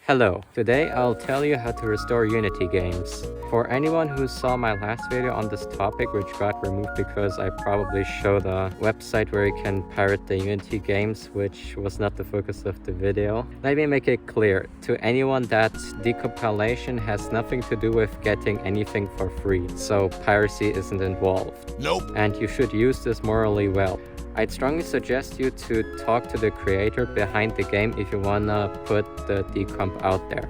Hello, today I'll tell you how to restore Unity games. For anyone who saw my last video on this topic, which got removed because I probably showed a website where you can pirate the Unity games, which was not the focus of the video, let me make it clear to anyone that decompilation has nothing to do with getting anything for free, so piracy isn't involved. Nope. And you should use this morally well. I'd strongly suggest you to talk to the creator behind the game if you wanna put the decomp out there.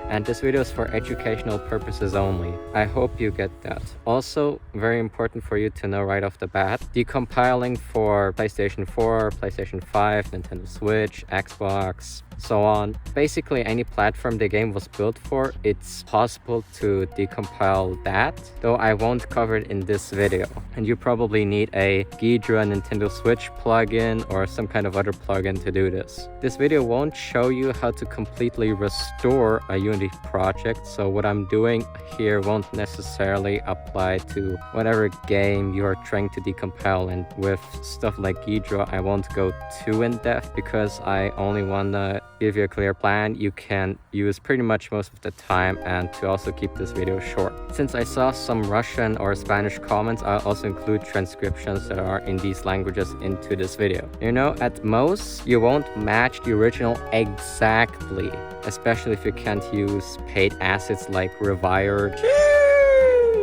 And this video is for educational purposes only. I hope you get that. Also, very important for you to know right off the bat, decompiling for PlayStation 4, PlayStation 5, Nintendo Switch, Xbox, so on. Basically any platform the game was built for, it's possible to decompile that, though I won't cover it in this video. And you probably need a Ghidra Nintendo Switch plugin or some kind of other plugin to do this. This video won't show you how to completely restore a Unity project, so what I'm doing here won't necessarily apply to whatever game you are trying to decompile, and with stuff like Ghidra I won't go too in depth because I only wanna give you a clear plan you can use pretty much most of the time, and to also keep this video short. Since I saw some Russian or Spanish comments, I'll also include transcriptions that are in these languages into this video. You know, at most you won't match the original exactly, especially if you can't use paid assets like Rewired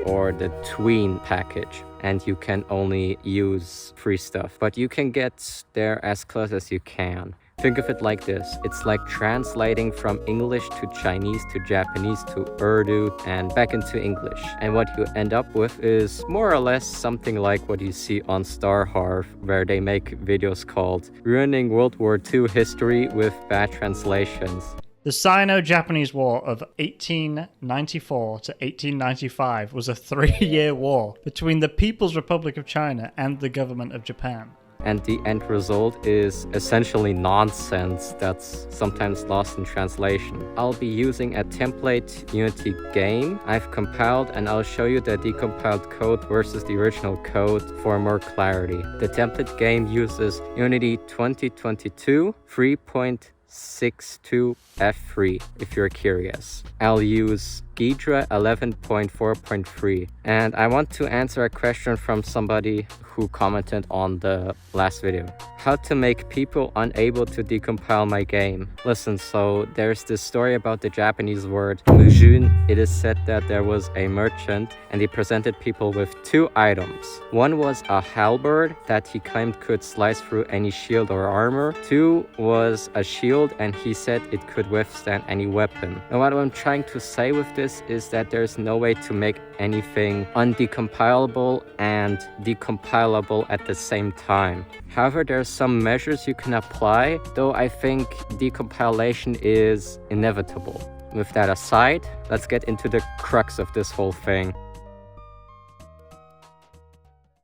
or the Tween package, and you can only use free stuff, but you can get there as close as you can. Think of it like this, it's like translating from English to Chinese to Japanese to Urdu and back into English. And what you end up with is more or less something like what you see on StarHarv, where they make videos called Ruining World War II History with Bad Translations. The Sino-Japanese War of 1894 to 1895 was a 3-year war between the People's Republic of China and the government of Japan. And the end result is essentially nonsense that's sometimes lost in translation. I'll be using a template Unity game I've compiled, and I'll show you the decompiled code versus the original code for more clarity. The template game uses Unity 2022 3.62 F3 if you're curious. I'll use Ghidra 11.4.3, and I want to answer a question from somebody who commented on the last video. How to make people unable to decompile my game. Listen, so there's this story about the Japanese word mujun. It is said that there was a merchant and he presented people with 2 items. One was a halberd that he claimed could slice through any shield or armor. 2 was a shield, and he said it could withstand any weapon. Now what I'm trying to say with this is that there's no way to make anything undecompilable and decompilable at the same time. However, there are some measures you can apply, though I think decompilation is inevitable. With that aside, let's get into the crux of this whole thing.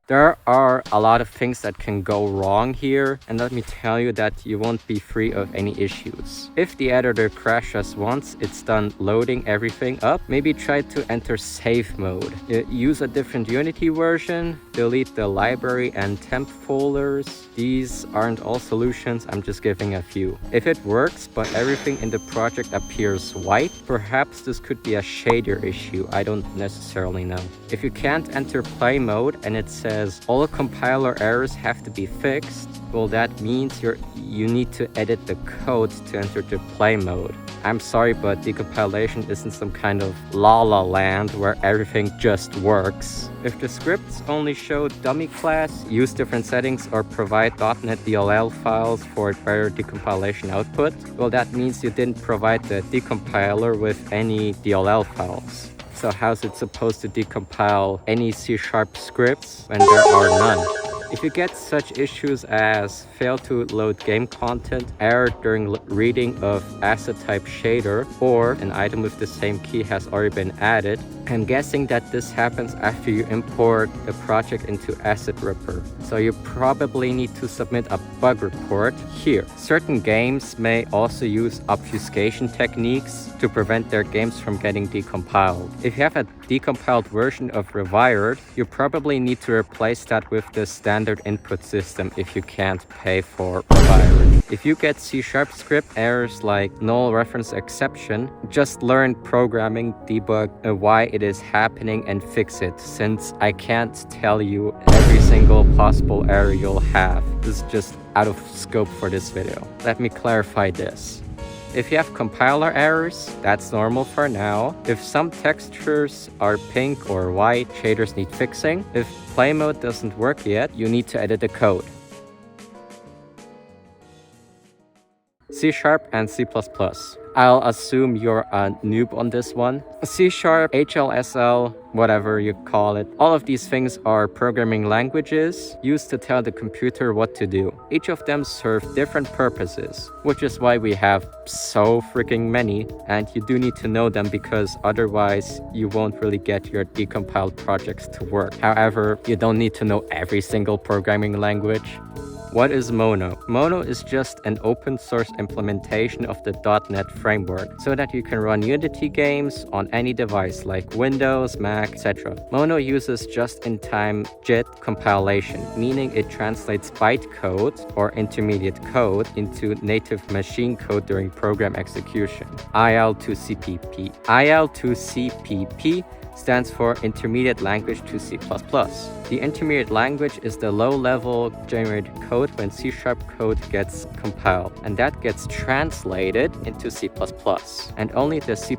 There are a lot of things that can go wrong here, and let me tell you that you won't be free of any issues. If the editor crashes once it's done loading everything up, maybe try to enter safe mode. Use a different Unity version, delete the library and temp folders. These aren't all solutions, I'm just giving a few. If it works but everything in the project appears white, perhaps this could be a shader issue, I don't necessarily know. If you can't enter play mode and it says all compiler errors have to be fixed, well, that means you need to edit the code to enter the play mode. I'm sorry, but decompilation isn't some kind of la-la land where everything just works. If the scripts only show dummy class, use different settings, or provide .NET DLL files for better decompilation output, well, that means you didn't provide the decompiler with any DLL files. So how's it supposed to decompile any C# scripts when there are none? If you get such issues as fail to load game content, error during reading of asset type shader, or an item with the same key has already been added, I'm guessing that this happens after you import the project into Asset Ripper. So you probably need to submit a bug report here. Certain games may also use obfuscation techniques to prevent their games from getting decompiled. If you have a decompiled version of Rewired, you probably need to replace that with the standard input system if you can't pay for Rewired. If you get C# script errors like null reference exception, just learn programming, debug why it is happening and fix it, since I can't tell you every single possible error you'll have. This is just out of scope for this video. Let me clarify this. If you have compiler errors, that's normal for now. If some textures are pink or white, shaders need fixing. If play mode doesn't work yet, you need to edit the code. C# and C++. I'll assume you're a noob on this one. C#, HLSL, whatever you call it. All of these things are programming languages used to tell the computer what to do. Each of them serve different purposes, which is why we have so freaking many, and you do need to know them because otherwise you won't really get your decompiled projects to work. However, you don't need to know every single programming language. What is Mono? Mono is just an open source implementation of the .NET framework so that you can run Unity games on any device like Windows, Mac, etc. Mono uses just-in-time JIT compilation, meaning it translates bytecode or intermediate code into native machine code during program execution. Il2cpp. Il2cpp stands for Intermediate Language to C++. The intermediate language is the low-level generated code when C# code gets compiled, and that gets translated into C++. And only the C++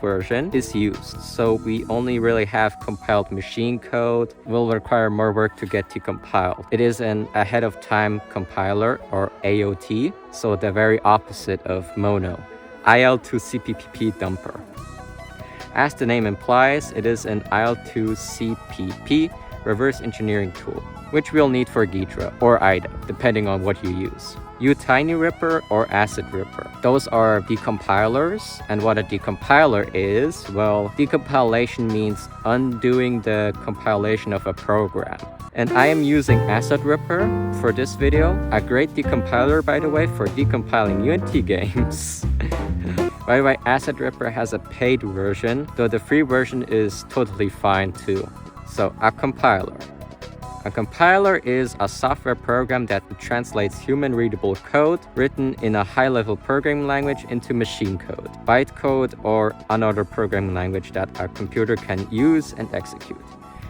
version is used, so we only really have compiled machine code. Will require more work to get decompiled. It is an ahead-of-time compiler, or AOT, so the very opposite of Mono. Il2cpp dumper. As the name implies, it is an Il2cpp reverse engineering tool, which we'll need for Ghidra or IDA, depending on what you use. uTinyRipper or AcidRipper. Those are decompilers, and what a decompiler is, well, decompilation means undoing the compilation of a program. And I am using AcidRipper for this video, a great decompiler, by the way, for decompiling Unity games. By the way, AcidRipper has a paid version, though the free version is totally fine too. So, a compiler. A compiler is a software program that translates human-readable code written in a high-level programming language into machine code, bytecode, or another programming language that a computer can use and execute.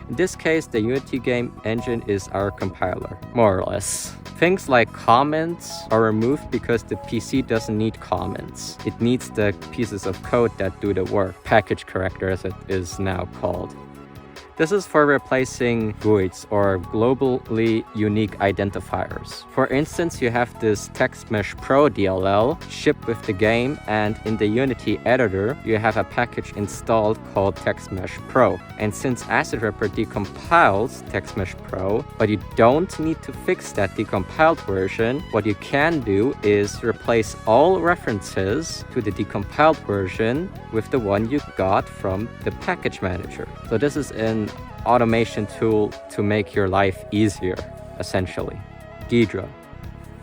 In this case, the Unity game engine is our compiler, more or less. Things like comments are removed because the PC doesn't need comments. It needs the pieces of code that do the work, package corrector as it is now called. This is for replacing GUIDs or globally unique identifiers. For instance, you have this TextMesh Pro DLL shipped with the game, and in the Unity editor, you have a package installed called TextMesh Pro. And since AcidRipper decompiles TextMesh Pro, but you don't need to fix that decompiled version, what you can do is replace all references to the decompiled version with the one you got from the package manager. So this is an automation tool to make your life easier, essentially. Ghidra.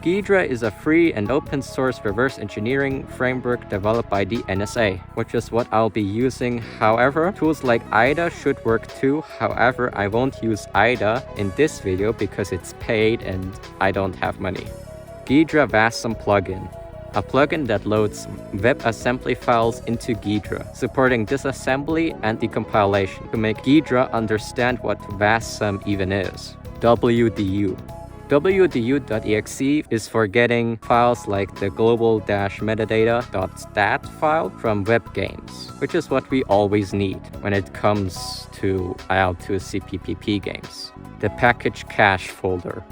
Ghidra is a free and open source reverse engineering framework developed by the NSA, which is what I'll be using. However, tools like IDA should work too. However, I won't use IDA in this video because it's paid and I don't have money. Ghidra Wasm plugin. A plugin that loads WebAssembly files into Ghidra, supporting disassembly and decompilation to make Ghidra understand what Wasm even is. WDU. WDU.exe is for getting files like the global-metadata.stat file from web games, which is what we always need when it comes to Il2cpp games. The package cache folder.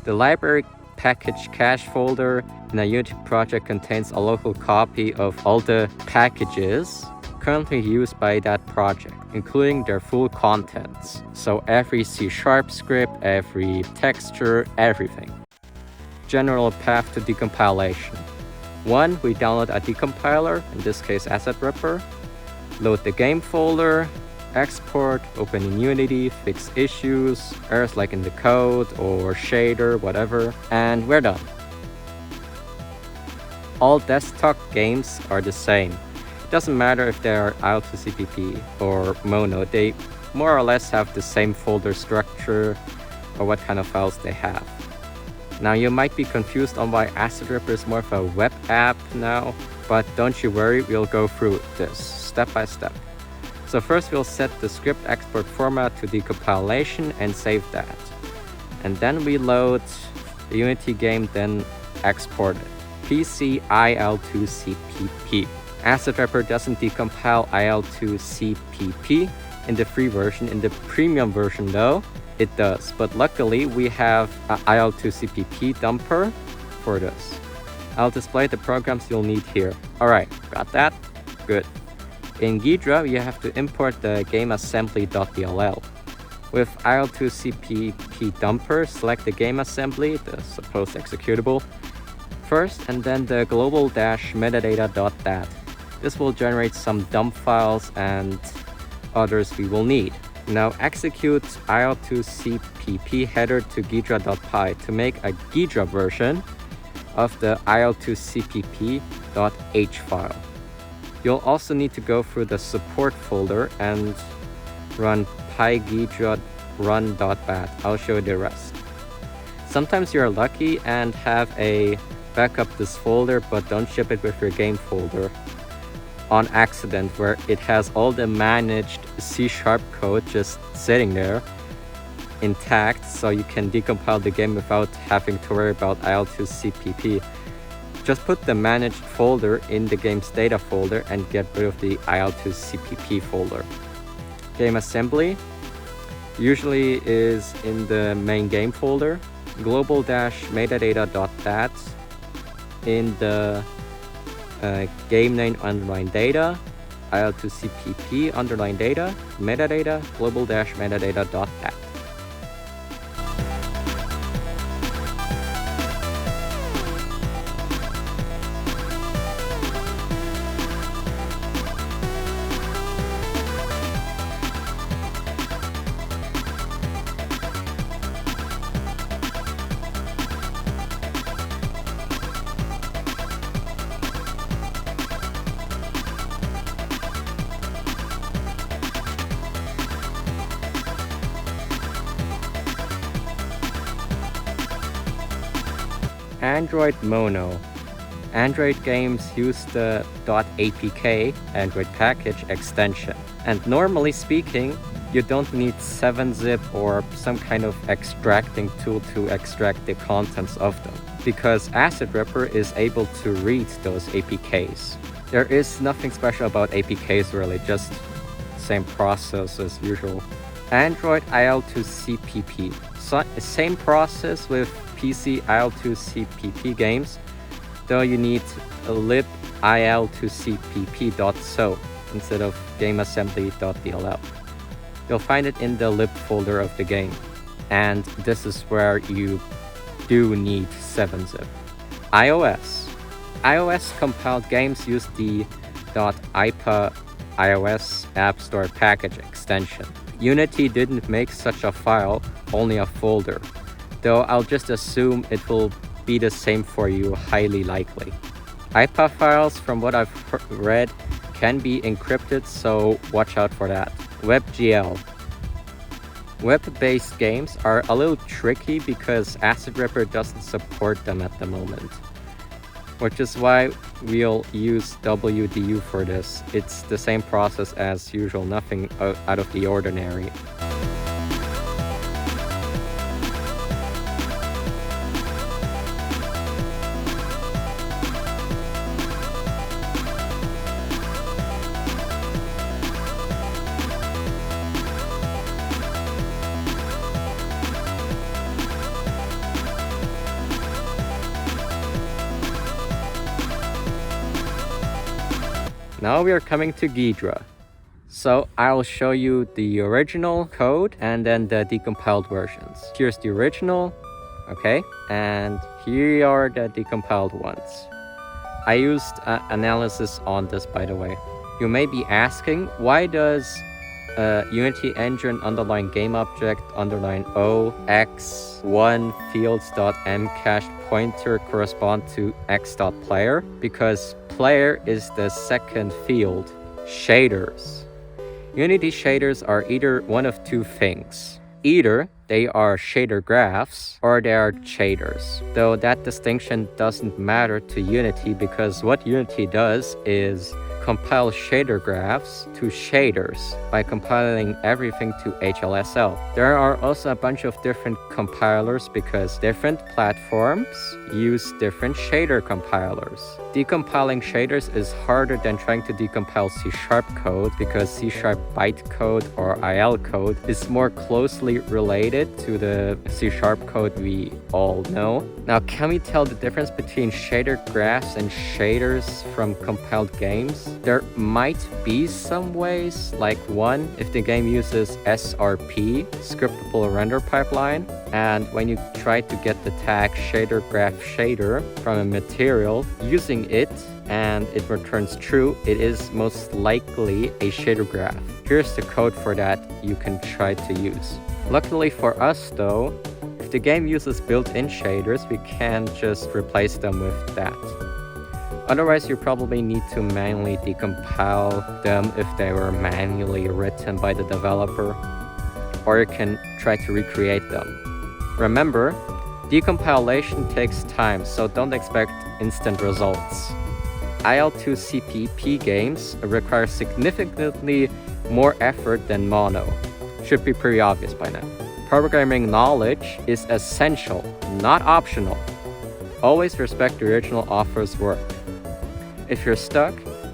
The library package cache folder in a Unity project contains a local copy of all the packages currently used by that project, including their full contents. So every C# script, every texture, everything. General path to decompilation. 1. We download a decompiler, in this case AcidRipper, load the game folder, export, open in Unity, fix issues, errors like in the code or shader, whatever, and we're done. All desktop games are the same. It doesn't matter if they are Il2cpp or Mono, they more or less have the same folder structure or what kind of files they have. Now you might be confused on why AssetRipper is more of a web app now, but don't you worry, we'll go through this step by step. So first we'll set the script export format to decompilation and save that. And then we load the Unity game, then export it. PC Il2cpp. AssetRipper doesn't decompile Il2cpp in the free version. In the premium version though, it does. But luckily we have an Il2cpp dumper for this. I'll display the programs you'll need here. Alright, got that? Good. In Ghidra, you have to import the gameassembly.dll. With Il2cpp dumper, select the game assembly, the supposed executable, first, and then the global-metadata.dat. This will generate some dump files and others we will need. Now execute Il2cpp header to ghidra.py to make a Ghidra version of the il2cpp.h file. You'll also need to go through the support folder and run pyghidra run.bat. I'll show you the rest. Sometimes you're lucky and have a backup this folder, but don't ship it with your game folder on accident, where it has all the managed C# code just sitting there intact, so you can decompile the game without having to worry about il2cpp. Just put the managed folder in the game's data folder and get rid of the il2cpp folder. Game assembly usually is in the main game folder. Global-metadata.dat in the game name underline data, il2cpp underline data, metadata, global-metadata.dat. Android Mono. Android games use the .apk Android package extension. And normally speaking, you don't need 7-zip or some kind of extracting tool to extract the contents of them, because AssetRipper is able to read those APKs. There is nothing special about APKs really, just same process as usual. Android Il2cpp. Same process with PC il2cpp games, though you need a lib il2cpp.so instead of gameassembly.dll. You'll find it in the lib folder of the game, and this is where you do need 7-zip. iOS compiled games use the .ipa iOS App Store package extension. Unity didn't make such a file, only a folder, though I'll just assume it will be the same for you, highly likely. IPA files, from what I've read, can be encrypted, so watch out for that. WebGL. Web-based games are a little tricky because AssetRipper doesn't support them at the moment, which is why we'll use WDU for this. It's the same process as usual, nothing out of the ordinary. Now we are coming to Ghidra. So I'll show you the original code and then the decompiled versions. Here's the original, okay, and here are the decompiled ones. I used analysis on this, by the way. You may be asking, why does Unity engine underline game object underline o x 1 fields.m cached pointer correspond to x.player? Because player is the second field. Shaders. Unity shaders are either one of two things. Either they are shader graphs or they are shaders, though that distinction doesn't matter to Unity because what Unity does is compile shader graphs to shaders by compiling everything to HLSL. There are also a bunch of different compilers because different platforms use different shader compilers. Decompiling shaders is harder than trying to decompile C# code because C# bytecode or IL code is more closely related to the C# code we all know. Now, can we tell the difference between shader graphs and shaders from compiled games? There might be some ways, like one, if the game uses SRP, scriptable render pipeline, and when you try to get the tag shader graph shader from a material, using it and it returns true, it is most likely a shader graph. Here's the code for that you can try to use. Luckily for us though, if the game uses built-in shaders, we can just replace them with that. Otherwise, you probably need to manually decompile them if they were manually written by the developer, or you can try to recreate them. Remember, decompilation takes time, so don't expect instant results. Il2cpp games require significantly more effort than Mono. Should be pretty obvious by now. Programming knowledge is essential, not optional. Always respect the original author's work. If you're stuck,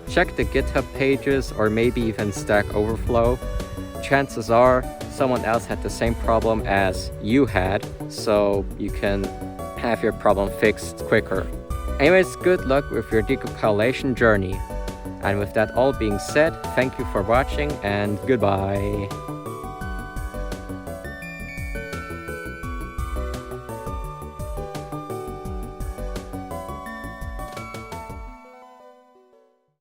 check the GitHub pages or maybe even Stack Overflow. Chances are someone else had the same problem as you had, so you can have your problem fixed quicker. Anyways, good luck with your decompilation journey. And with that all being said, thank you for watching and goodbye.